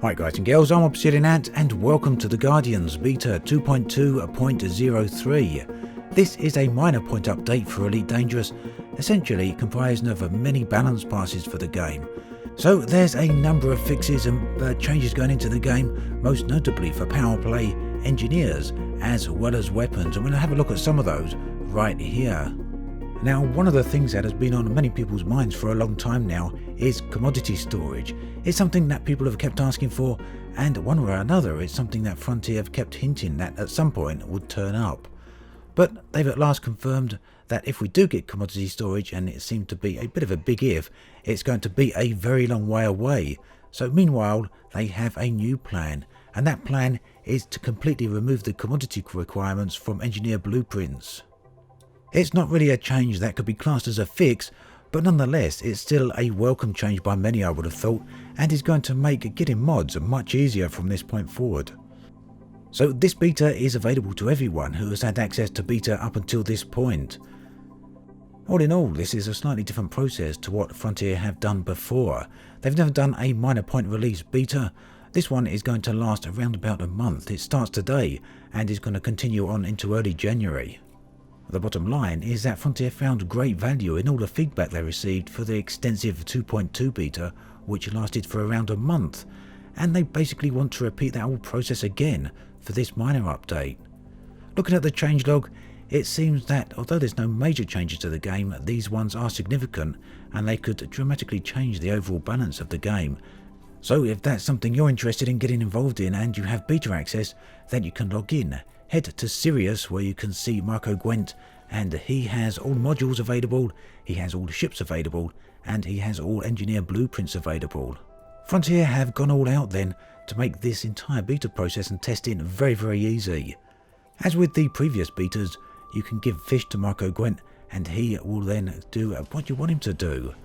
Hi guys and girls, I'm Obsidian Ant and welcome to the Guardians Beta 2.2.03. This is a minor point update for Elite Dangerous, essentially comprising of many balance passes for the game. So there's a number of fixes and changes going into the game, most notably for Powerplay, engineers, as well as weapons, and we're going to have a look at some of those right here. Now, one of the things that has been on many people's minds for a long time now is commodity storage. It's something that people have kept asking for, and one way or another it's something that Frontier have kept hinting that at some point would turn up. But they've at last confirmed that if we do get commodity storage, and it seemed to be a bit of a big if, it's going to be a very long way away. So meanwhile, they have a new plan, and that plan is to completely remove the commodity requirements from engineer blueprints. It's not really a change that could be classed as a fix, but nonetheless it's still a welcome change by many, I would have thought, and is going to make getting mods much easier from this point forward. So this beta is available to everyone who has had access to beta up until this point. All in all, this is a slightly different process to what Frontier have done before. They've never done a minor point release beta. This one is going to last around about a month. It starts today and is going to continue on into early January. The bottom line is that Frontier found great value in all the feedback they received for the extensive 2.2 beta, which lasted for around a month, and they basically want to repeat that whole process again for this minor update. Looking at the changelog, it seems that although there's no major changes to the game, these ones are significant and they could dramatically change the overall balance of the game. So if that's something you're interested in getting involved in and you have beta access, then you can log in. Head to Sirius, where you can see Marco Gwent, and he has all modules available, he has all the ships available, and he has all engineer blueprints available. Frontier have gone all out then to make this entire beta process and testing very easy. As with the previous betas, you can give fish to Marco Gwent and he will then do what you want him to do.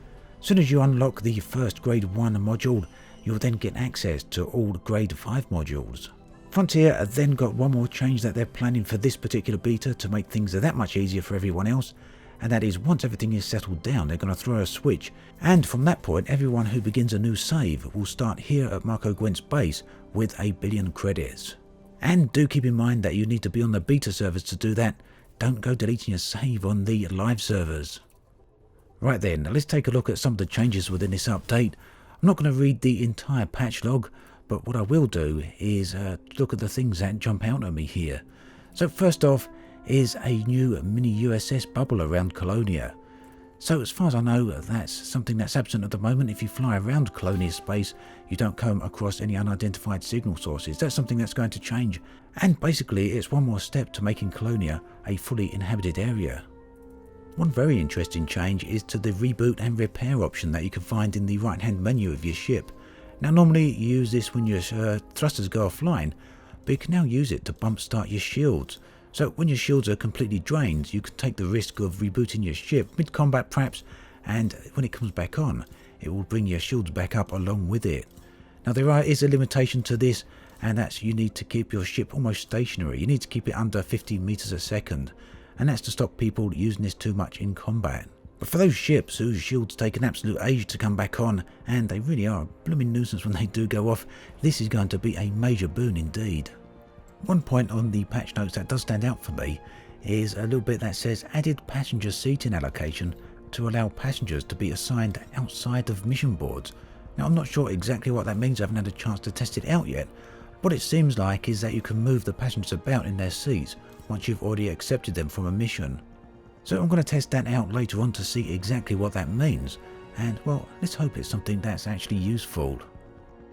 As soon as you unlock the first grade 1 module, you'll then get access to all grade 5 modules. Frontier then got one more change that they're planning for this particular beta to make things that much easier for everyone else, and that is once everything is settled down, they're going to throw a switch, and from that point everyone who begins a new save will start here at Marco Gwent's base with 1 billion credits. And do keep in mind that you need to be on the beta servers to do that. Don't go deleting your save on the live servers. Right then, let's take a look at some of the changes within this update. I'm not going to read the entire patch log, but what I will do is look at the things that jump out at me here. So first off is a new mini USS bubble around Colonia. So as far as I know, that's something that's absent at the moment. If you fly around Colonia space, you don't come across any unidentified signal sources. That's something that's going to change, and basically it's one more step to making Colonia a fully inhabited area. One very interesting change is to the reboot and repair option that you can find in the right hand menu of your ship. Now normally you use this when your thrusters go offline, but you can now use it to bump start your shields. So when your shields are completely drained, you can take the risk of rebooting your ship mid-combat perhaps, and when it comes back on, it will bring your shields back up along with it. Now there is a limitation to this, and that's you need to keep your ship almost stationary. You need to keep it under 15 meters a second, and that's to stop people using this too much in combat. But for those ships whose shields take an absolute age to come back on, and they really are a blooming nuisance when they do go off, this is going to be a major boon indeed. One point on the patch notes that does stand out for me is a little bit that says added passenger seating allocation to allow passengers to be assigned outside of mission boards. Now I'm not sure exactly what that means, I haven't had a chance to test it out yet. What it seems like is that you can move the passengers about in their seats once you've already accepted them from a mission. So I'm going to test that out later on to see exactly what that means, and well, let's hope it's something that's actually useful.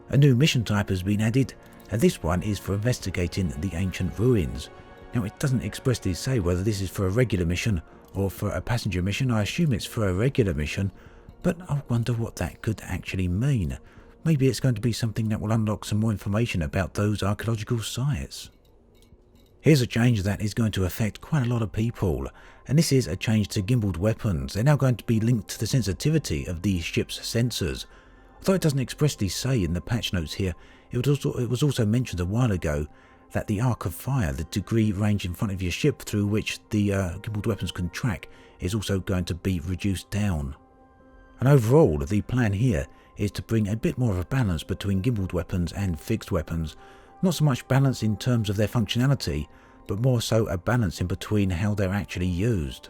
A new mission type has been added, and this one is for investigating the ancient ruins. Now it doesn't expressly say whether this is for a regular mission or for a passenger mission. I assume it's for a regular mission, but I wonder what that could actually mean. Maybe it's going to be something that will unlock some more information about those archaeological sites. Here's a change that is going to affect quite a lot of people, and this is a change to gimbaled weapons. They're now going to be linked to the sensitivity of the ship's sensors. Although it doesn't expressly say in the patch notes here, it was also mentioned a while ago that the arc of fire, the degree range in front of your ship through which the gimbaled weapons can track, is also going to be reduced down. And overall, the plan here is to bring a bit more of a balance between gimbaled weapons and fixed weapons. Not so much balance in terms of their functionality, but more so a balance in between how they're actually used.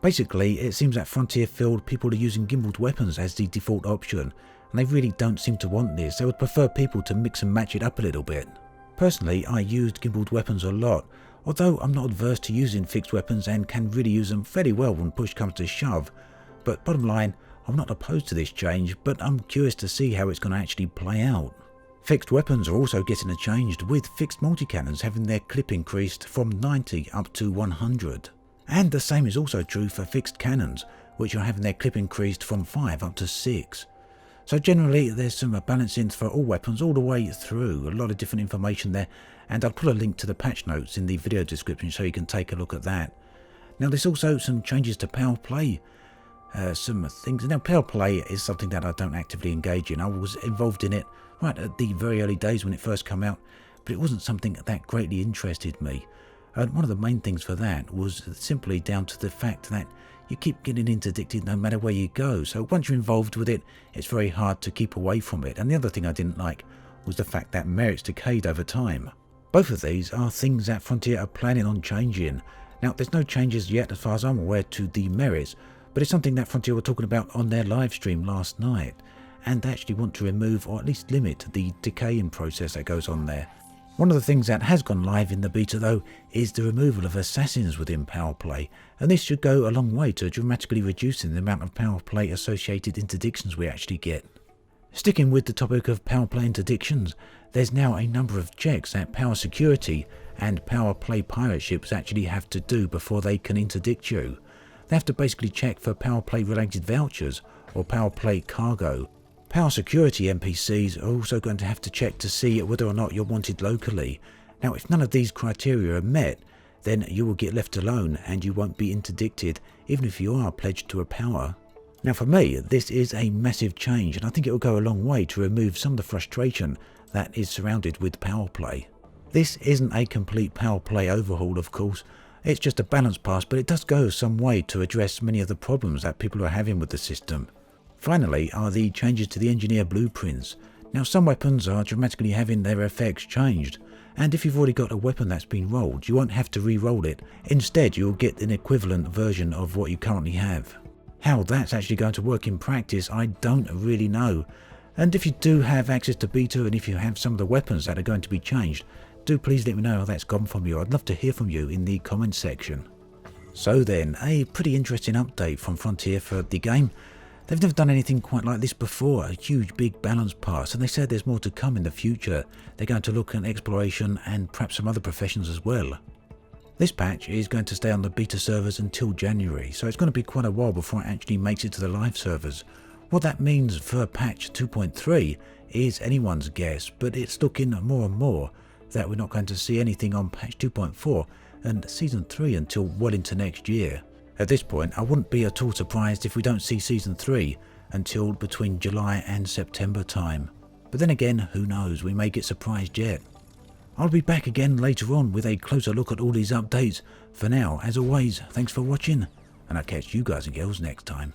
Basically, it seems that Frontier feel people are using gimbaled weapons as the default option, and they really don't seem to want this. They would prefer people to mix and match it up a little bit. Personally, I used gimbaled weapons a lot, although I'm not adverse to using fixed weapons and can really use them fairly well when push comes to shove. But bottom line, I'm not opposed to this change, but I'm curious to see how it's going to actually play out. Fixed weapons are also getting changed, with fixed multi-cannons having their clip increased from 90 up to 100. And the same is also true for fixed cannons, which are having their clip increased from 5 up to 6. So generally there's some balancing for all weapons all the way through, a lot of different information there, and I'll put a link to the patch notes in the video description so you can take a look at that. Now there's also some changes to Powerplay. Some things. Now Powerplay is something that I don't actively engage in. I was involved in it right at the very early days when it first came out, but it wasn't something that greatly interested me. And one of the main things for that was simply down to the fact that you keep getting interdicted no matter where you go, so once you're involved with it, it's very hard to keep away from it. And the other thing I didn't like was the fact that merits decayed over time. Both of these are things that Frontier are planning on changing. Now there's no changes yet as far as I'm aware to the merits, but it's something that Frontier were talking about on their live stream last night, and they actually want to remove or at least limit the decaying process that goes on there. One of the things that has gone live in the beta though is the removal of assassins within Powerplay, and this should go a long way to dramatically reducing the amount of Powerplay associated interdictions we actually get. Sticking with the topic of Powerplay interdictions, there's now a number of checks that Power Security and Powerplay pirate ships actually have to do before they can interdict you. They have to basically check for Powerplay related vouchers or Powerplay cargo. Power Security NPCs are also going to have to check to see whether or not you're wanted locally. Now if none of these criteria are met, then you will get left alone and you won't be interdicted even if you are pledged to a power. Now for me, this is a massive change, and I think it will go a long way to remove some of the frustration that is surrounded with Powerplay. This isn't a complete Powerplay overhaul, of course. It's just a balance pass, but it does go some way to address many of the problems that people are having with the system. Finally are the changes to the engineer blueprints. Now some weapons are dramatically having their effects changed, and if you've already got a weapon that's been rolled, you won't have to re-roll it. Instead you'll get an equivalent version of what you currently have. How that's actually going to work in practice, I don't really know. And if you do have access to beta, and if you have some of the weapons that are going to be changed, do please let me know how that's gone from you. I'd love to hear from you in the comments section. So then, a pretty interesting update from Frontier for the game. They've never done anything quite like this before, a huge big balance pass, and they said there's more to come in the future. They're going to look at exploration and perhaps some other professions as well. This patch is going to stay on the beta servers until January, so it's going to be quite a while before it actually makes it to the live servers. What that means for patch 2.3 is anyone's guess, but it's looking more and more that we're not going to see anything on patch 2.4 and season 3 until well into next year. At this point, I wouldn't be at all surprised if we don't see season 3 until between July and September time. But then again, who knows, we may get surprised yet. I'll be back again later on with a closer look at all these updates. For now, as always, thanks for watching, and I'll catch you guys and girls next time.